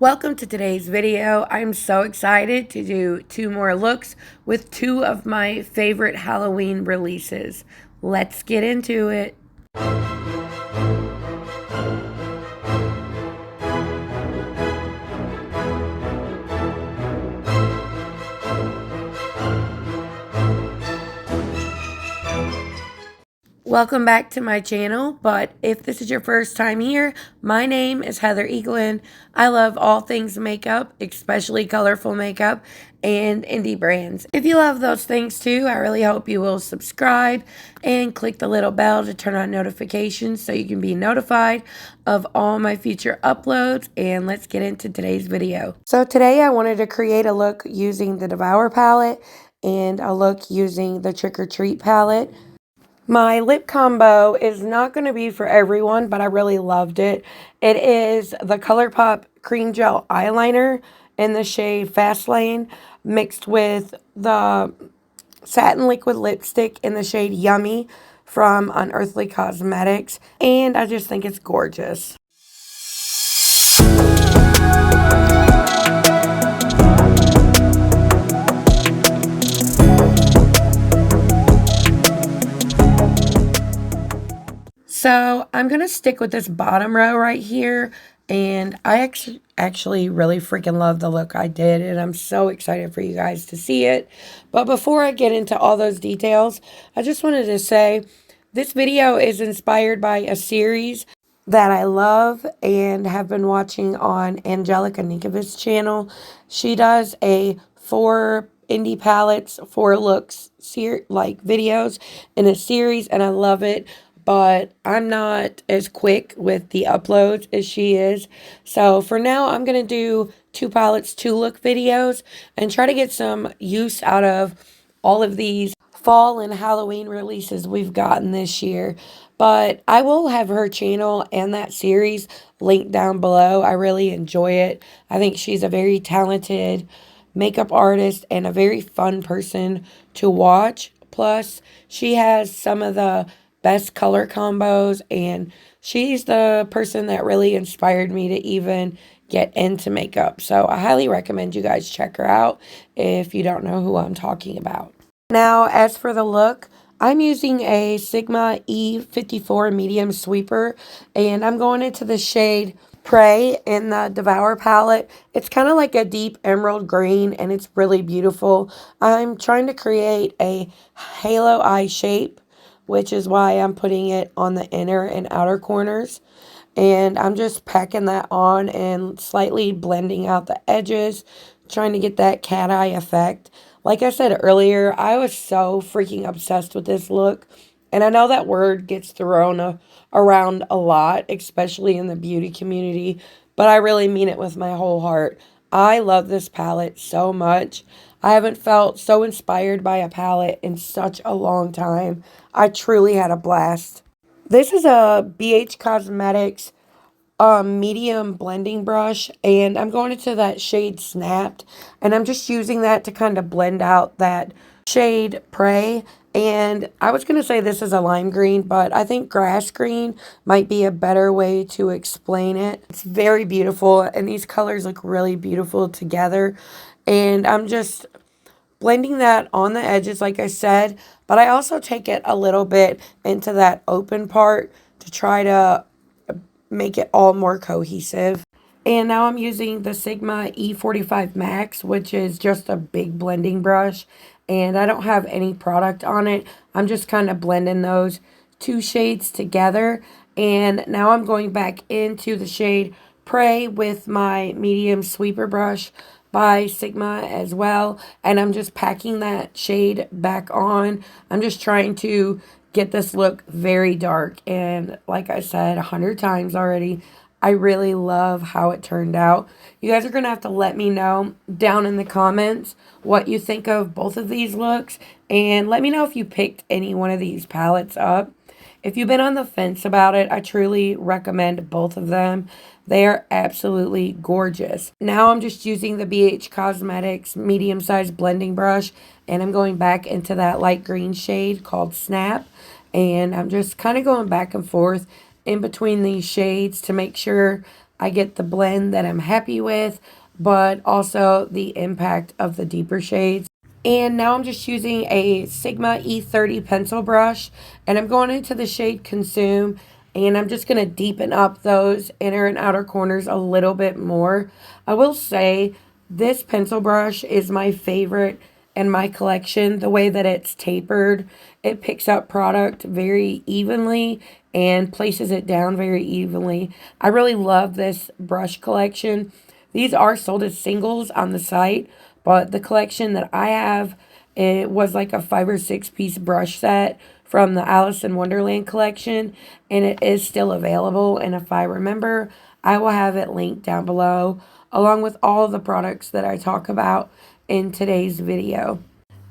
Welcome to today's video. I'm so excited to do two more looks with two of my favorite Halloween releases. Let's get into it. Welcome back to my channel, but if this is your first time here, my name is Heather Eaglin. I love all things makeup, especially colorful makeup and indie brands. If you love those things too, I really hope you will subscribe and click the little bell to turn on notifications so you can be notified of all my future uploads. And let's get into today's video. So today I wanted to create a look using the DEVOUR palette and a look using the Trick or Treat palette. My lip combo is not going to be for everyone, but I really loved it. It is the ColourPop Cream Gel Eyeliner in the shade Fastlane mixed with the satin liquid lipstick in the shade Yummy from Unearthly Cosmetics. And I just think it's gorgeous. So I'm going to stick with this bottom row right here, and I actually really freaking love the look I did, and I'm so excited for you guys to see it. But before I get into all those details, I just wanted to say this video is inspired by a series that I love and have been watching on Angelica NYQVIST channel. She does a 4 indie palettes, 4 looks videos in a series, and I love it. But I'm not as quick with the uploads as she is. So for now, I'm going to do 2 palettes, 2 look videos and try to get some use out of all of these fall and Halloween releases we've gotten this year. But I will have her channel and that series linked down below. I really enjoy it. I think she's a very talented makeup artist and a very fun person to watch. Plus, she has some of the best color combos, and she's the person that really inspired me to even get into makeup. So I highly recommend you guys check her out if you don't know who I'm talking about. Now, as for the look, I'm using a Sigma E54 medium sweeper, and I'm going into the shade Prey in the DEVOUR palette. It's kind of like a deep emerald green, and it's really beautiful. I'm trying to create a halo eye shape, which is why I'm putting it on the inner and outer corners. And I'm just packing that on and slightly blending out the edges, trying to get that cat eye effect. Like I said earlier, I was so freaking obsessed with this look. And I know that word gets thrown around a lot, especially in the beauty community, but I really mean it with my whole heart. I love this palette so much. I haven't felt so inspired by a palette in such a long time. I truly had a blast. This is a BH Cosmetics medium blending brush, and I'm going into that shade Snapped, and I'm just using that to kind of blend out that shade Prey. And I was going to say this is a lime green, but I think grass green might be a better way to explain it. It's very beautiful, and these colors look really beautiful together. And I'm just blending that on the edges, like I said, but I also take it a little bit into that open part to try to make it all more cohesive. And now I'm using the Sigma E45 Max, which is just a big blending brush, and I don't have any product on it. I'm just kind of blending those 2 shades together. And now I'm going back into the shade Prey with my medium sweeper brush by Sigma as well, and I'm just packing that shade back on. I'm just trying to get this look very dark, and like I said 100 times already, I really love how it turned out. You guys are gonna have to let me know down in the comments what you think of both of these looks, and let me know if you picked any one of these palettes up. If you've been on the fence about it, I truly recommend both of them. They are absolutely gorgeous. Now I'm just using the BH Cosmetics medium-sized blending brush, and I'm going back into that light green shade called Snap. And I'm just kind of going back and forth in between these shades to make sure I get the blend that I'm happy with, but also the impact of the deeper shades. And now I'm just using a Sigma E30 pencil brush, and I'm going into the shade Consume, and I'm just going to deepen up those inner and outer corners a little bit more. I will say this pencil brush is my favorite in my collection. The way that it's tapered, it picks up product very evenly and places it down very evenly. I really love this brush collection. These are sold as singles on the site, but the collection that I have, it was like a 5 or 6 piece brush set from the Alice in Wonderland collection, and it is still available. And if I remember, I will have it linked down below, along with all of the products that I talk about in today's video.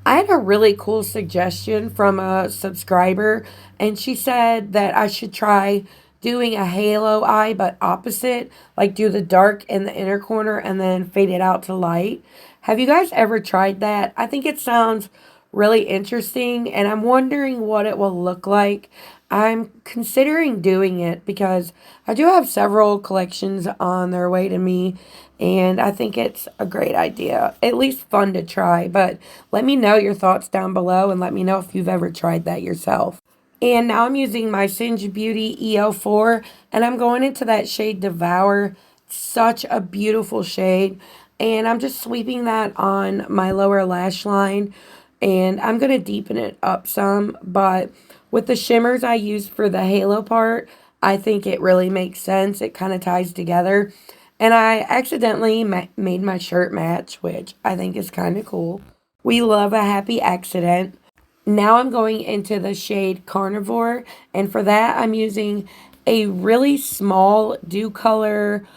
I had a really cool suggestion from a subscriber, and she said that I should try doing a halo eye, but opposite, like do the dark in the inner corner and then fade it out to light. Have you guys ever tried that? I think it sounds really interesting, and I'm wondering what it will look like. I'm considering doing it because I do have several collections on their way to me, and I think it's a great idea. At least fun to try, but let me know your thoughts down below and let me know if you've ever tried that yourself. And now I'm using my Singe Beauty EO4, and I'm going into that shade Devour. Such a beautiful shade. And I'm just sweeping that on my lower lash line, and I'm going to deepen it up some, but with the shimmers I use for the halo part, I think it really makes sense. It kind of ties together. And I accidentally made my shirt match, which I think is kind of cool. We love a happy accident. Now I'm going into the shade Carnivore, and for that I'm using a really small Dew Color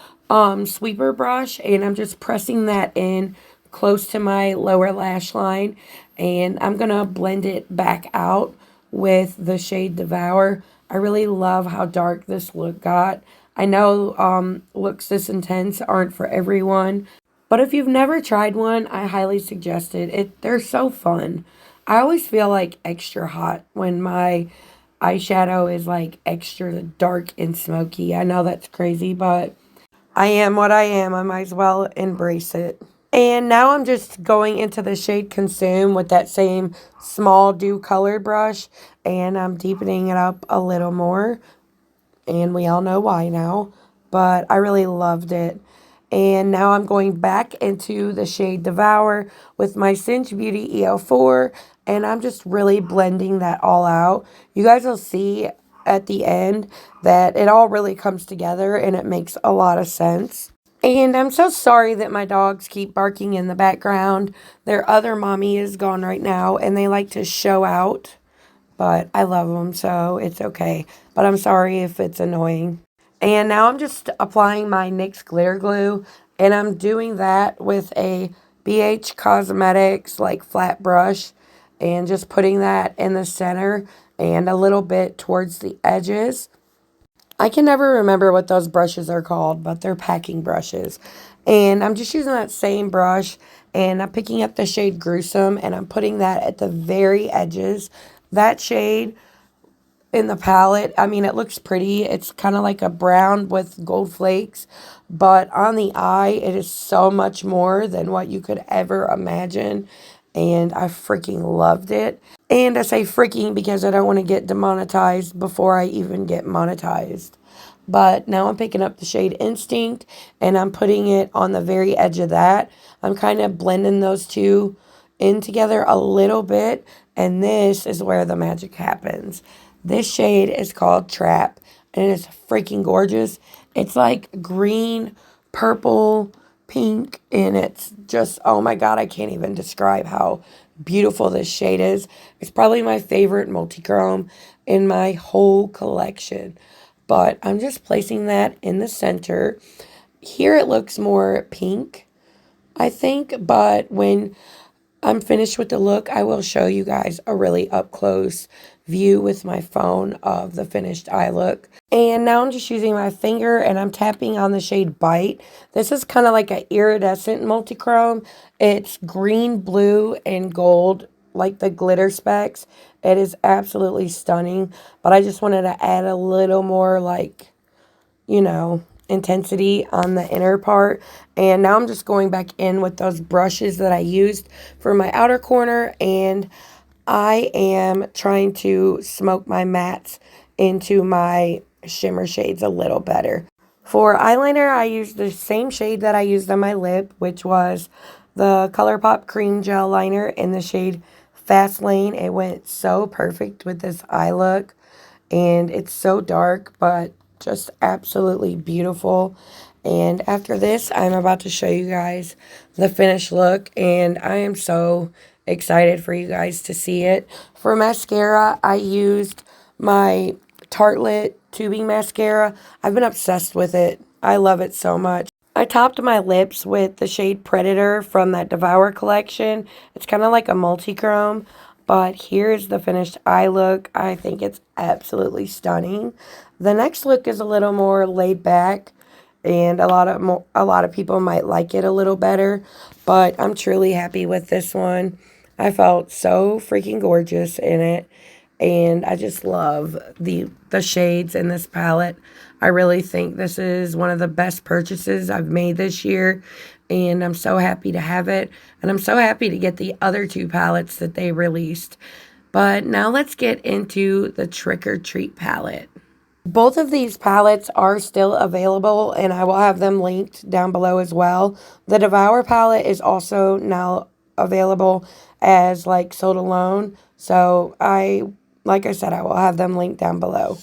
sweeper brush, and I'm just pressing that in close to my lower lash line, and I'm going to blend it back out with the shade Devour. I really love how dark this look got. I know looks this intense aren't for everyone, but if you've never tried one, I highly suggest it. They're so fun. I always feel like extra hot when my eyeshadow is like extra dark and smoky. I know that's crazy, but I am what I am. I might as well embrace it. And now I'm just going into the shade Consume with that same small Dew Color brush, and I'm deepening it up a little more, and we all know why now, but I really loved it. And now I'm going back into the shade Devour with my Singe Beauty EO4, and I'm just really blending that all out. You guys will see at the end that it all really comes together and it makes a lot of sense. And I'm so sorry that my dogs keep barking in the background. Their other mommy is gone right now, and they like to show out, but I love them, so it's okay. But I'm sorry if it's annoying. And now I'm just applying my NYX glitter glue, and I'm doing that with a BH Cosmetics like flat brush, and just putting that in the center and a little bit towards the edges. I can never remember what those brushes are called, but they're packing brushes. And I'm just using that same brush, and I'm picking up the shade Gruesome, and I'm putting that at the very edges. That shade in the palette, I mean, it looks pretty. It's kind of like a brown with gold flakes, but on the eye, it is so much more than what you could ever imagine, and I freaking loved it. And I say freaking because I don't want to get demonetized before I even get monetized. But now I'm picking up the shade Instinct, and I'm putting it on the very edge of that. I'm kind of blending those two in together a little bit, and this is where the magic happens. This shade is called Trap, and it's freaking gorgeous. It's like green, purple, pink, and it's just, oh my god, I can't even describe how beautiful this shade is. It's probably my favorite multi-chrome in my whole collection. But I'm just placing that in the center. Here it looks more pink, I think, but when I'm finished with the look, I will show you guys a really up close view with my phone of the finished eye look. And now I'm just using my finger, and I'm tapping on the shade Bite. This is kind of like an iridescent multichrome. It's green, blue, and gold, like the glitter specks. It is absolutely stunning, but I just wanted to add a little more, like, you know, intensity on the inner part. And now I'm just going back in with those brushes that I used for my outer corner, and I am trying to smoke my mattes into my shimmer shades a little better. For eyeliner, I used the same shade that I used on my lip, which was the ColourPop Cream Gel Liner in the shade Fastlane. It went so perfect with this eye look, and it's so dark, but just absolutely beautiful. And after this, I'm about to show you guys the finished look, and I am so excited for you guys to see it. For mascara, I used my Tartelette tubing mascara. I've been obsessed with it. I love it so much. I topped my lips with the shade Predator from that DEVOUR collection. It's kind of like a multi-chrome, but here's the finished eye look. I think it's absolutely stunning. The next look is a little more laid back, and a lot of people might like it a little better, but I'm truly happy with this one. I felt so freaking gorgeous in it, and I just love the shades in this palette. I really think this is one of the best purchases I've made this year, and I'm so happy to have it, and I'm so happy to get the other two palettes that they released. But now let's get into the Trick or Treat palette. Both of these palettes are still available, and I will have them linked down below as well. The DEVOUR palette is also now available as like sold alone. So like I said, I will have them linked down below.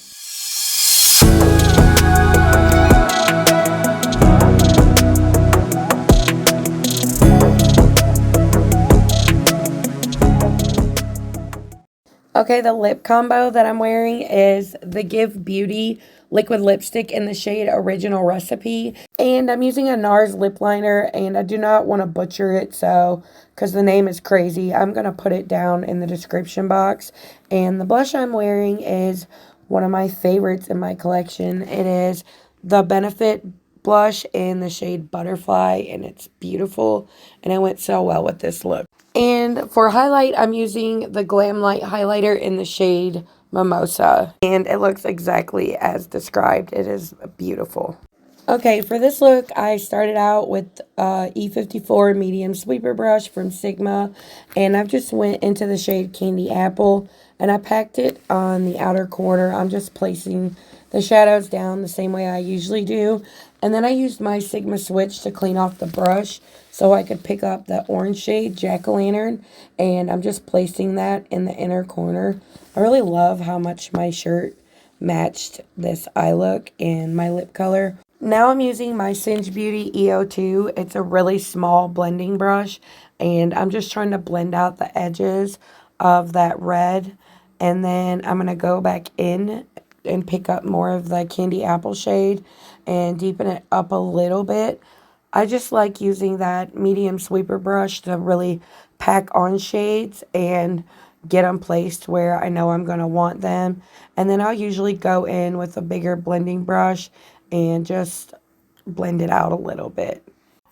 Okay, the lip combo that I'm wearing is the Give Beauty liquid lipstick in the shade Original Recipe. And I'm using a NARS lip liner, and I do not want to butcher it, so, because the name is crazy, I'm going to put it down in the description box. And the blush I'm wearing is one of my favorites in my collection. It is the Benefit blush in the shade Butterfly, and it's beautiful, and it went so well with this look. And for highlight, I'm using the Glam Light highlighter in the shade Mimosa, and it looks exactly as described. It is beautiful. Okay, for this look, I started out with E54 medium sweeper brush from Sigma, and I've just went into the shade Candy Apple, and I packed it on the outer corner. I'm just placing the shadows down the same way I usually do, and then I used my Sigma switch to clean off the brush so I could pick up the orange shade Jack-o'-lantern, and I'm just placing that in the inner corner. I really love how much my shirt matched this eye look and my lip color. Now I'm using my Singe Beauty EO2. It's a really small blending brush, and I'm just trying to blend out the edges of that red, and then I'm going to go back in and pick up more of the Candy Apple shade and deepen it up a little bit. I just like using that medium sweeper brush to really pack on shades and get them placed where I know I'm going to want them. And then I'll usually go in with a bigger blending brush and just blend it out a little bit.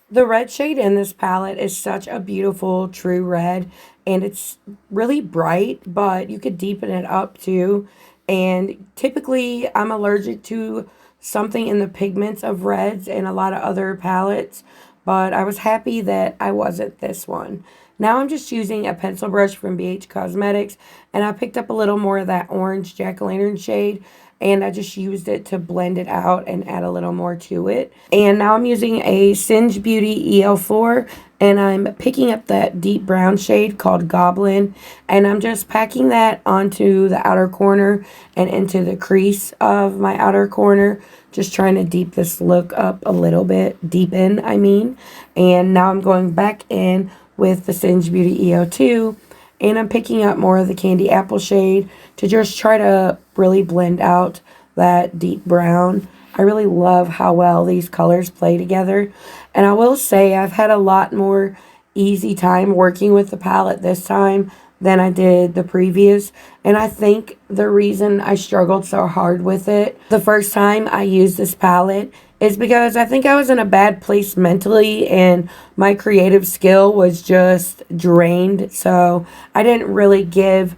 The red shade in this palette is such a beautiful true red, and it's really bright, but you could deepen it up too. And typically I'm allergic to something in the pigments of reds and a lot of other palettes, but I was happy that I wasn't this one. Now I'm just using a pencil brush from BH Cosmetics, and I picked up a little more of that orange jack-o'-lantern shade, and I just used it to blend it out and add a little more to it. And now I'm using a Singe Beauty EL4, and I'm picking up that deep brown shade called Goblin, and I'm just packing that onto the outer corner and into the crease of my outer corner, just trying to deep this look up a little bit, deepen, I mean. And now I'm going back in with the Singe Beauty EO2, and I'm picking up more of the Candy Apple shade to just try to really blend out that deep brown. I really love how well these colors play together, and I will say I've had a lot more easy time working with the palette this time than I did the previous, and I think the reason I struggled so hard with it the first time I used this palette is because I think I was in a bad place mentally, and my creative skill was just drained, so I didn't really give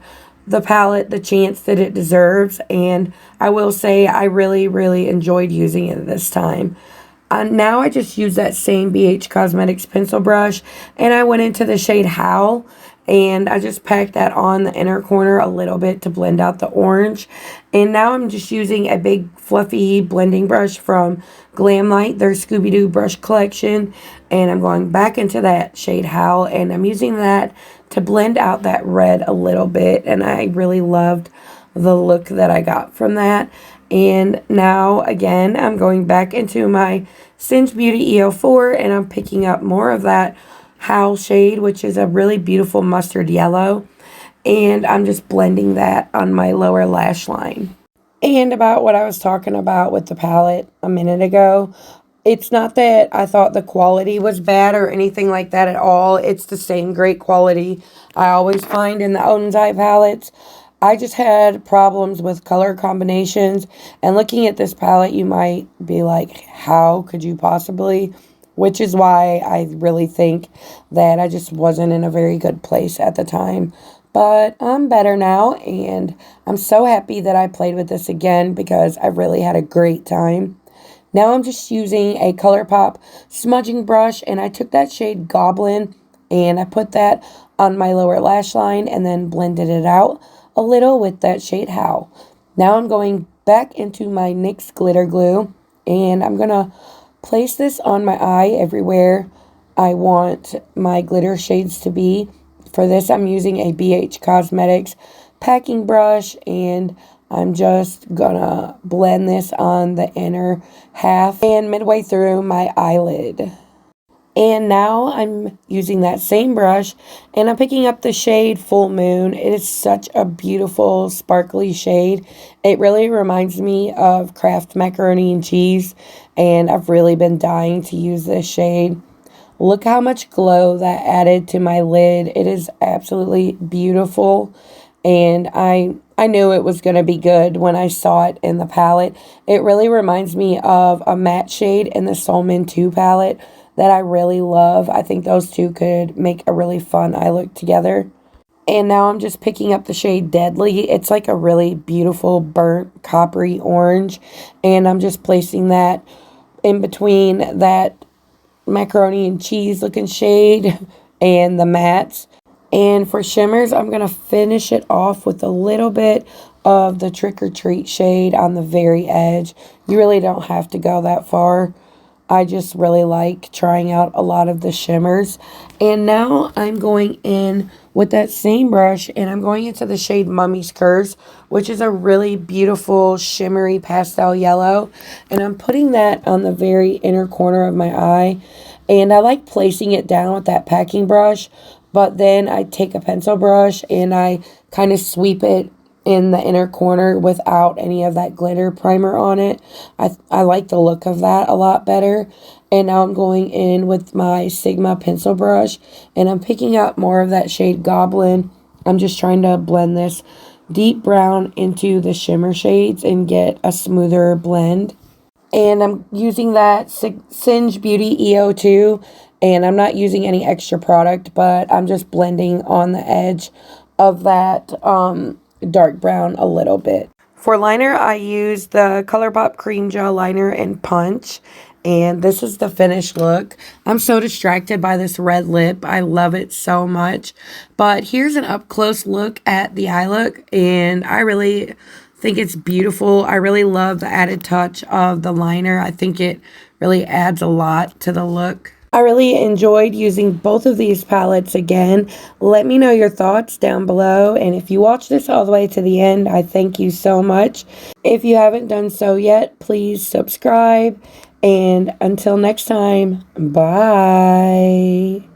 the palette the chance that it deserves, and I will say I really enjoyed using it this time. Now I just use that same BH Cosmetics pencil brush, and I went into the shade Howl, and I just packed that on the inner corner a little bit to blend out the orange. And now I'm just using a big fluffy blending brush from Glamlite, their Scooby-Doo brush collection, and I'm going back into that shade Howl, and I'm using that to blend out that red a little bit, and I really loved the look that I got from that. And now again I'm going back into my Singe Beauty EO4, and I'm picking up more of that Howl shade, which is a really beautiful mustard yellow, and I'm just blending that on my lower lash line. And about what I was talking about with the palette a minute ago, it's not that I thought the quality was bad or anything like that at all. It's the same great quality I always find in the ODEN'S palettes. I just had problems with color combinations, and looking at this palette, you might be like, how could you possibly? Which is why I really think that I just wasn't in a very good place at the time. But I'm better now, and I'm so happy that I played with this again because I really had a great time. Now I'm just using a ColourPop smudging brush, and I took that shade Goblin, and I put that on my lower lash line and then blended it out a little with that shade Howl. Now I'm going back into my NYX glitter glue, and I'm going to place this on my eye everywhere I want my glitter shades to be. For this, I'm using a BH Cosmetics packing brush, and I'm just gonna blend this on the inner half and midway through my eyelid. And now I'm using that same brush, and I'm picking up the shade Full Moon. It is such a beautiful sparkly shade. It really reminds me of Kraft macaroni and cheese, and I've really been dying to use this shade. Look how much glow that added to my lid. It is absolutely beautiful, and I knew it was going to be good when I saw it in the palette. It really reminds me of a matte shade in the Soulman 2 palette that I really love. I think those two could make a really fun eye look together. And now I'm just picking up the shade Deadly. It's like a really beautiful burnt coppery orange, and I'm just placing that in between that macaroni and cheese looking shade and the mattes. And for shimmers, I'm going to finish it off with a little bit of the Trick or Treat shade on the very edge. You really don't have to go that far. I just really like trying out a lot of the shimmers. And now I'm going in with that same brush, and I'm going into the shade Mummy's Curse, which is a really beautiful shimmery pastel yellow. And I'm putting that on the very inner corner of my eye. And I like placing it down with that packing brush, but then I take a pencil brush and I kind of sweep it in the inner corner without any of that glitter primer on it. I like the look of that a lot better. And now I'm going in with my Sigma pencil brush, and I'm picking up more of that shade Goblin. I'm just trying to blend this deep brown into the shimmer shades and get a smoother blend. And I'm using that Singe Beauty EO2, and I'm not using any extra product, but I'm just blending on the edge of that dark brown a little bit. For liner, I used the ColourPop Cream Gel Liner in Punch, and this is the finished look. I'm so distracted by this red lip. I love it so much. But here's an up-close look at the eye look, and I really think it's beautiful. I really love the added touch of the liner. I think it really adds a lot to the look. I really enjoyed using both of these palettes again. Let me know your thoughts down below. And if you watched this all the way to the end, I thank you so much. If you haven't done so yet, please subscribe. And until next time, bye.